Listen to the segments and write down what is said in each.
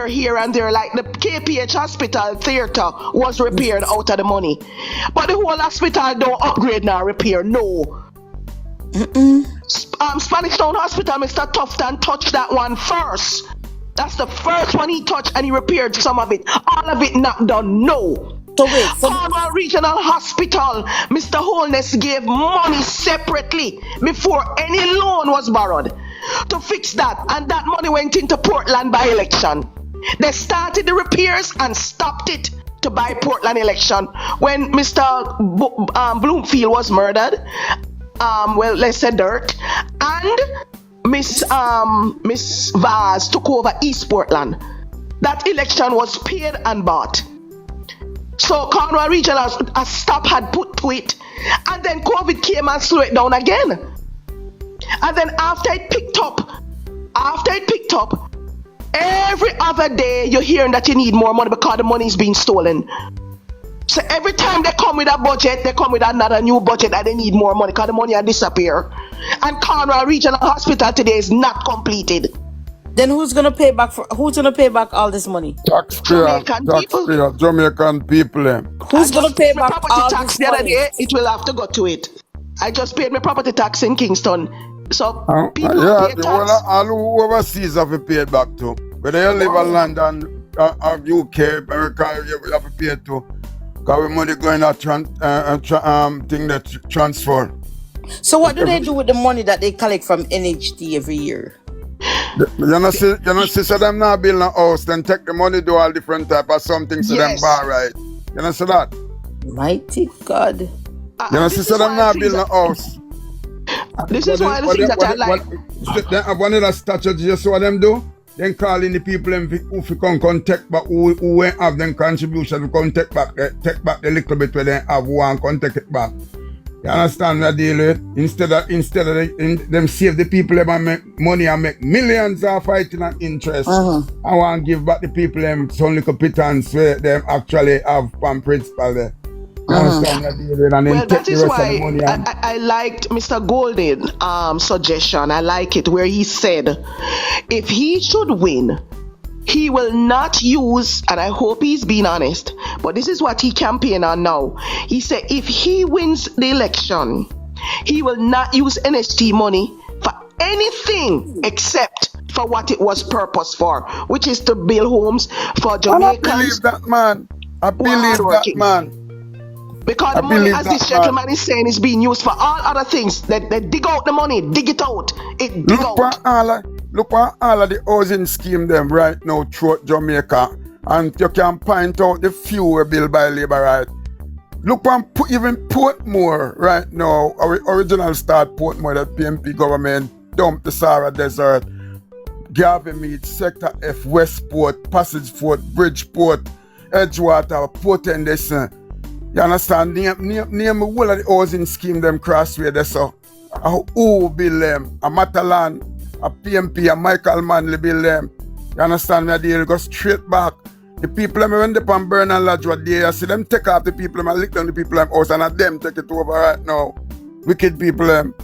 repair here and there, like the KPH Hospital Theatre was repaired out of the money. But the whole hospital don't upgrade now, repair, no. Spanish Town Hospital, Mr. Tufton touched that one first. That's the first one he touched and he repaired some of it. All of it not done, no. So wait, Cornwall Regional Hospital, Mr. Holness gave money separately before any loan was borrowed to fix that, and that money went into Portland by election. They started the repairs and stopped it to buy Portland election when Mr. Bloomfield was murdered. Well, let's say Dirt, and Miss Vaz took over East Portland. That election was paid and bought. So Cornwall Regional a stop had put to it, and then COVID came and slowed it down again. And then after it picked up, every other day you're hearing that you need more money because the money is being stolen. So every time they come with a budget, they come with another new budget and they need more money because the money has disappeared. And Cornwall Regional Hospital today is not completed. then who's gonna pay back all this money? Jamaican people. Jamaican people. Who's gonna pay back property all tax this the other money? day? It will have to go to it. I just paid my property tax in Kingston. So people pay tax. All who overseas have to pay it back to. Whether you live in London, UK, America, you have to pay it too. Because we money going to thing that transfer. So what do they do with the money that they collect from NHT every year? You know, so them not build a house, then take the money, do all different type of something, so them bar right. You know, so that? Mighty God. You know, so them not build a house. This is one of the things that I like. They have one of the strategies, you see what them do? Then call in the people who can take back, who won't have them contribution, who can take back the little bit where they have, who can take it back. You understand what I deal with? Instead of them save the people them make money and make millions of fighting and interest. I want to give back the people them some little pittance where them actually have from principal there. You understand what I deal with? And then Well, take that the is rest of the why money and I liked Mr. Golden's suggestion. I like it where he said if he should win, he will not use, and I hope he's being honest, but this is what he campaign on now. He said if he wins the election, he will not use NHT money for anything except for what it was purpose for, which is to build homes for Jamaicans. I believe that man. I believe that man. Because the money, as this gentleman is saying, is being used for all other things. They dig out the money, dig it out. Look at all of the housing scheme them right now throughout Jamaica, and you can point out the few we built by Labour, right? Look at even Portmore right now, our original start Portmore that PMP government dumped the Sahara Desert, Garvey Sector F, Westport, Passage Fort, Bridgeport, Edgewater, Port Henderson. You understand? Name all of the housing scheme them crossway there, so who build them? A Matalan, a PMP, a Michael Manley build them. You understand me? They go straight back. The people them when they pan Bernard Lodge what they see them take off the people them and lick down the people them house and at them take it over right now. Wicked people them.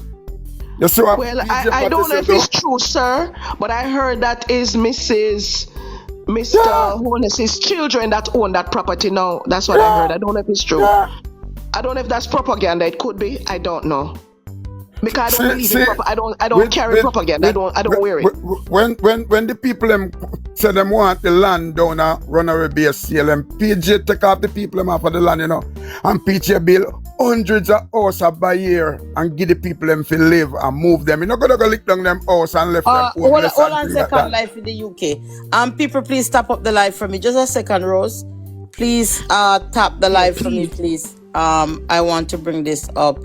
You see what Well, I don't know if it's true, sir, but I heard that is Mr. Holness's children that own that property now. That's what I heard. I don't know if it's true. I don't know if that's propaganda. It could be. I don't know. Because I don't believe in propaganda. I don't carry propaganda. I don't wear it. When the people them say them want the land down a runaway base sale, and PJ take off the people them off of the land, you know, and PJ build hundreds of houses by year and give the people them to live and move them. You're not gonna go lick down them house and left them. Hold on second, live in the UK. People, please tap up the live for me. Just a second, Rose. Please tap the live for me, please. I want to bring this up.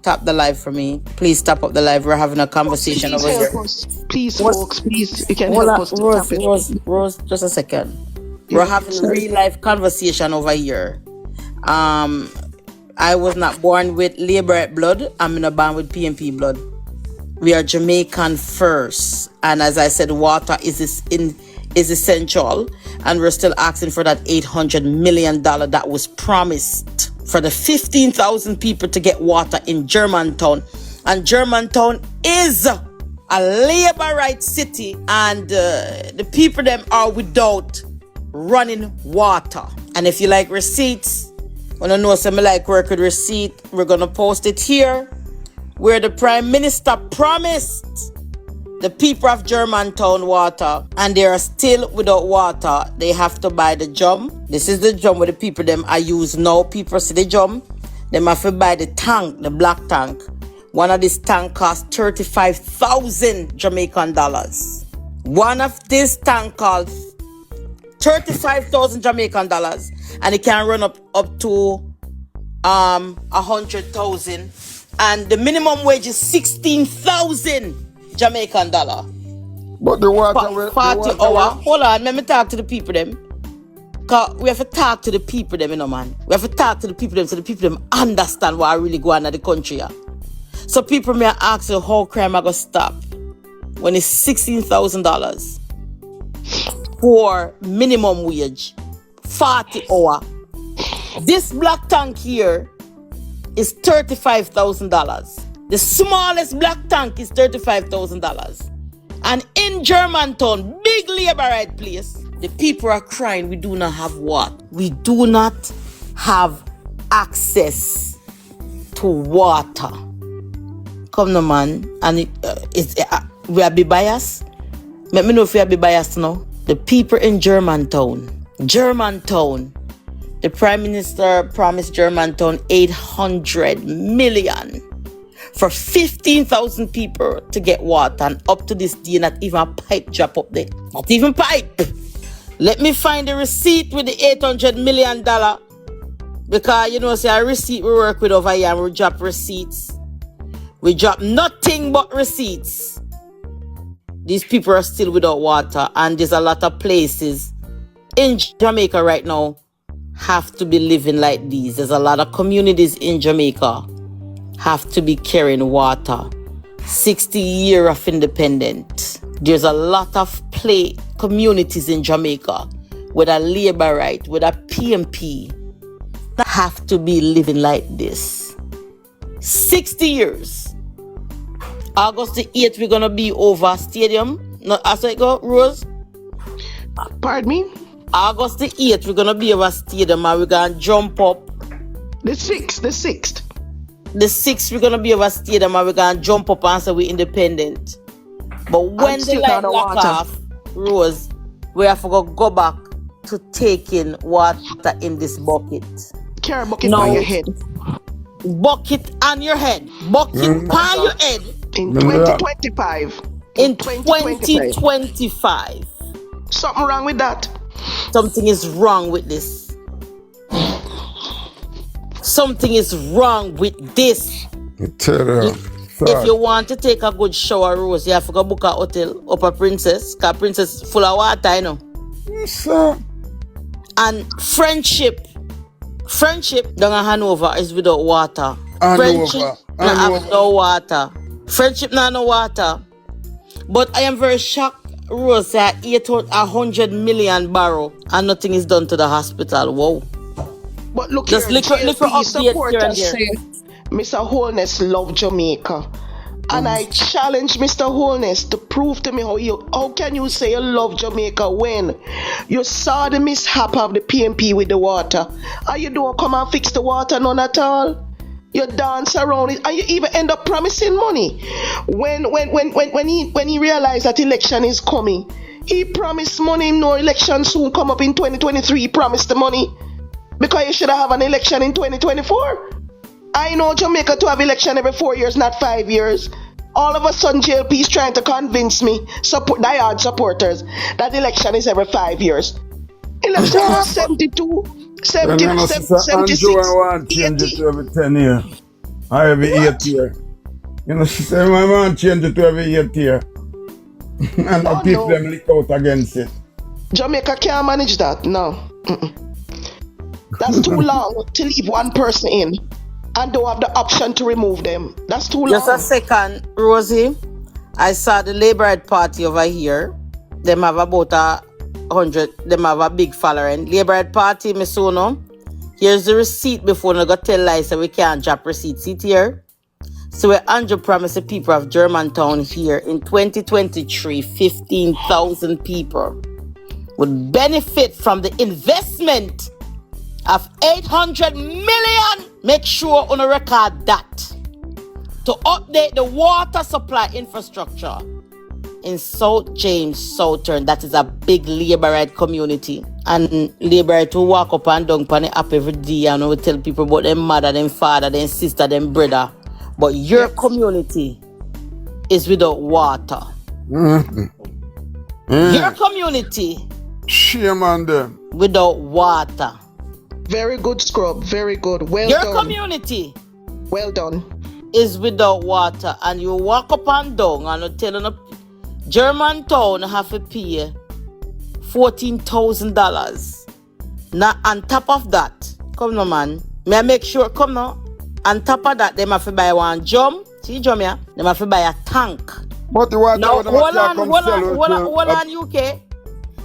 Tap the live for me. Please tap up the live. We're having a conversation over here. Please, folks, please. You can help us to tap it. Rose, just a second. We're having a real life conversation over here. I was not born with Labour blood. I'm not born with PMP blood. We are Jamaican first. And as I said, water is essential. And we're still asking for that $800 million that was promised for the 15,000 people to get water in Germantown. And Germantown is a a labor right city, and the people them are without running water. And if you like receipts, wanna know some like work with receipt, we're gonna post it here, where the Prime Minister promised the people of Germantown water, and they are still without water. They have to buy the drum. This is the drum where the people them are use now. People see the drum, they have to buy the tank, the black tank. One of these tank costs 35,000 Jamaican dollars. One of this tank costs 35,000 Jamaican dollars, and it can run up to 100,000. And the minimum wage is 16,000 Jamaican dollar. But the water... 40 hour. Hold on, let me talk to the people them. Cause we have to talk to the people them, you know, man. We have to talk to the people them so the people them understand what really going on in the country. Yeah. So people may ask you how crime are going to stop when it's $16,000 for minimum wage, 40 hour. This black tank here is $35,000. The smallest black tank is $35,000. And in Germantown, big labor right place, the people are crying, we do not have what? We do not have access to water. Come no man, and we are be biased. Let me know if we are be biased now. The people in Germantown, the Prime Minister promised Germantown 800 million for 15,000 people to get water, and up to this day, not even a pipe drop up there. Not even pipe. Let me find the receipt with the $800 million, because you know, say a receipt we work with over here, and we drop receipts. We drop nothing but receipts. These people are still without water, and there's a lot of places in Jamaica right now have to be living like these. There's a lot of communities in Jamaica have to be carrying water. 60 years of independence. There's a lot of communities in Jamaica with a labor right, with a PMP, that have to be living like this. 60 years. August the 8th, we're going to be over stadium. No, as I go, Rose? Pardon me? August the 8th, we're going to be over stadium, and we're going to jump up. The 6th. The 6th, we're going to be over stadium, and we're going to jump up and say we're independent. But when the light lock off, Rose, we have to go back to taking water in this bucket. Carry a bucket on your head. Bucket on your head. Bucket on your head. In 2025. In 2025. Something wrong with that? Something is wrong with this. Something is wrong with this. If you want to take a good shower, Rose, you have to go book a hotel up a Princess, because Princess is full of water, you know. Yes, sir. And friendship down in Hanover is without water. Friendship not have no water. Friendship not no water. But I am very shocked, Rose, that 100 million barrel and nothing is done to the hospital. Whoa. But look just here, JLP supporters say Mr. Holness love Jamaica. And I challenge Mr. Holness to prove to me how can you say you love Jamaica when you saw the mishap of the PMP with the water, and you don't come and fix the water none at all. You dance around it, and you even end up promising money. When he realized that election is coming, he promised money. No election soon come up in 2023. He promised the money because you should have an election in 2024. I know Jamaica to have election every 4 years, not 5 years. All of a sudden, JLP is trying to convince me, diehard supporters, that election is every 5 years. Election was 72, 76, Andrew, I want to change it to every 10 years. Or every 8 years. You know, she said, I want to change it to every 8 years. And the people them lick out against it. Jamaica can't manage that, no. That's too long to leave one person in and don't have the option to remove them. That's too long. Just a second, Rosie. I saw the Labour Party over here. Them have about 100. Them have a big following. Labour Party, Miss Uno. Here's the receipt before we go tell lies so we can't drop receipts. See it here. So where Andrew promised the people of Germantown here in 2023, 15,000 people would benefit from the investment of 800 million. Make sure on a record that to update the water supply infrastructure in South James Southern. That is a big labourite community. And labourite will walk up and down on the app every day and will tell people about their mother, their father, their sister, their brother. But your community is without water. Your community Shame on them. without water. Very good, Scrub. Very good. Well Your done. community Well done. is without water, and you walk up and down and you tell them Germantown have to pay $14,000. Now on top of that, come no man, may I make sure, come no, on top of that, they have to buy one drum, see drum here, they have to buy a tank. But the water Now, would have come sell hold on, UK.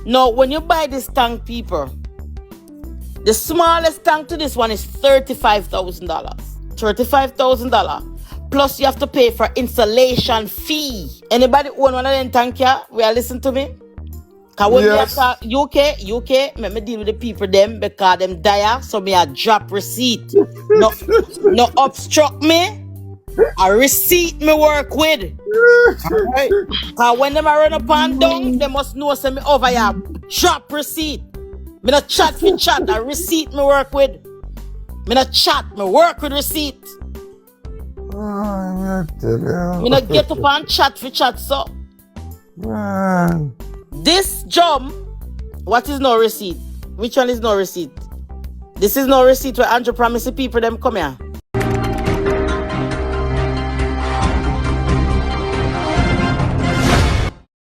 Now, when you buy this tank, people, the smallest tank to this one is $35,000. $35,000. Plus, you have to pay for installation fee. Anybody own one of them tank here? Will you listen to me? Because when Yes. we talk UK, let me deal with the people them because them dire, so me a drop receipt. No obstruct me. A receipt me work with. Alright? Because when them a run up and down, they must know say me over here. Drop receipt. Me not chat for chat. A receipt me work with. Me not chat. Me work with receipt. Me not get up and chat for chat, so. This job, what is no receipt? Which one is no receipt? This is no receipt where Andrew promised the people them come here.